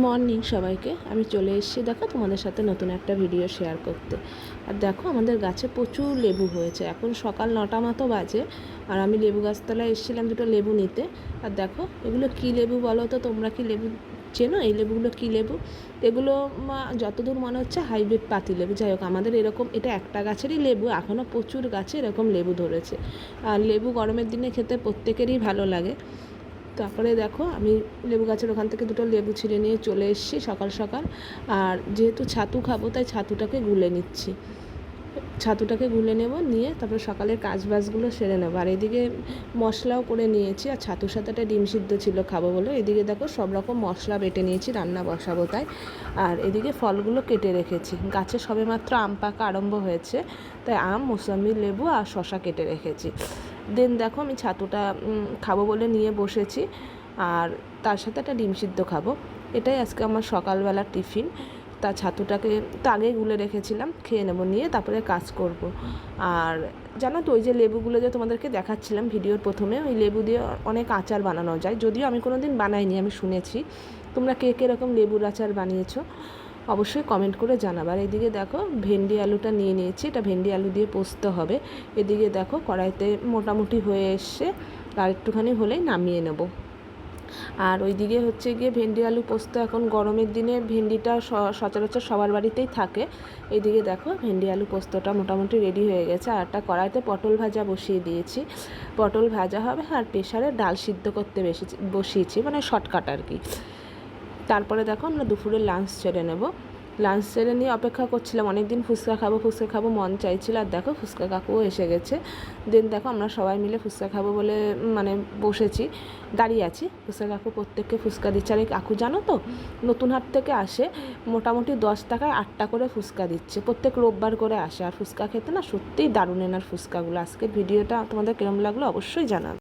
Morning সবাইকে। আমি চলে এসেছি দেখো তোমাদের সাথে নতুন একটা ভিডিও শেয়ার করতে। আর দেখো আমাদের গাছে প্রচুর লেবু হয়েছে। এখন সকাল 9টা মতো বাজে, আর আমি লেবু গাছতলায় এসেছিলাম দুটো লেবু নিতে। আর দেখো এগুলো কী লেবু বলো তো, তোমরা কি লেবু চেনো? এই লেবুগুলো কী লেবু? এগুলো যতদূর মনে হচ্ছে হাইব্রিড পাতি লেবু। যাই হোক, আমাদের এরকম এটা একটা গাছেরই লেবু, এখনও প্রচুর গাছে এরকম লেবু ধরেছে। আর লেবু গরমের দিনে খেতে প্রত্যেকেরই ভালো লাগে। তারপরে দেখো আমি লেবু গাছের ওখান থেকে দুটো লেবু ছিঁড়ে নিয়ে চলে এসেছি সকাল সকাল। আর যেহেতু ছাতু খাবো তাই ছাতুটাকে গুলে নিচ্ছি। ছাতুটাকে গুলে নেব, নিয়ে তারপরে সকালের কাজবাজগুলো সেরে নেবো। আর এদিকে মশলাও করে নিয়েছি, আর ছাতুর সাথে একটা ডিম সিদ্ধ ছিল খাবো বলে। এদিকে দেখো সব রকম মশলা বেটে নিয়েছি, রান্না বসাবো তাই। আর এদিকে ফলগুলো কেটে রেখেছি, গাছে সবেমাত্র আম পাকা আরম্ভ হয়েছে, তাই আম, মোসাম্বি, লেবু আর শশা কেটে রেখেছি। দেন দেখো আমি ছাতুটা খাবো বলে নিয়ে বসেছি, আর তার সাথে একটা ডিম সিদ্ধ খাবো। এটাই আজকে আমার সকালবেলার টিফিন। তা ছাতুটাকে তো আগেই গুলে রেখেছিলাম, খেয়ে নেবো, নিয়ে তারপরে কাজ করব। আর জানো তো, ওই যে লেবুগুলো যে তোমাদেরকে দেখাচ্ছিলাম ভিডিওর প্রথমে, ওই লেবু দিয়ে অনেক আচার বানানো যায়। যদিও আমি কোনো দিন বানাইনি, আমি শুনেছি। তোমরা কে কীরকম লেবুর আচার বানিয়েছো অবশ্যই কমেন্ট করে জানাবার। এদিকে দেখো ভেন্ডি আলুটা নিয়ে নিয়েছি, এটা ভেন্ডি আলু দিয়ে পোস্ত হবে। এদিকে দেখো কড়াইতে মোটামুটি হয়ে এসছে, আর একটুখানি হলেই নামিয়ে নেব। আর ওইদিকে হচ্ছে গিয়ে ভেন্ডি আলু পোস্ত, এখন গরমের দিনে ভেন্ডিটা সচরাচর সবার বাড়িতেই থাকে। এদিকে দেখো ভেন্ডি আলু পোস্তটা মোটামুটি রেডি হয়ে গেছে। আর একটা কড়াইতে পটল ভাজা বসিয়ে দিয়েছি, পটল ভাজা হবে। আর প্রেশারে ডাল সিদ্ধ করতে বসিয়েছি, মানে শর্টকাট আর কি। তারপরে দেখো আমরা দুপুরে লাঞ্চ সেরে নেব। লাঞ্চ সেরে নিয়ে অপেক্ষা করছিলাম, অনেক দিন ফুচকা খাবো মন চাইছিল। আর দেখো ফুচকা কাকুও এসে গেছে। দেন দেখো আমরা সবাই মিলে ফুচকা খাবো বলে মানে বসেছি, দাঁড়িয়ে আছি। ফুচকা কাকু প্রত্যেককে ফুচকা দিচ্ছে। আর এই কাকু জানো তো, নতুন হাট থেকে আসে, মোটামুটি 10 টাকায় 8টা করে ফুচকা দিচ্ছে, প্রত্যেক রোববার করে আসে। আর ফুচকা খেতে না সত্যিই দারুণ এনার ফুচকাগুলো। আজকের ভিডিওটা তোমাদের কেরম লাগলো অবশ্যই জানাবে।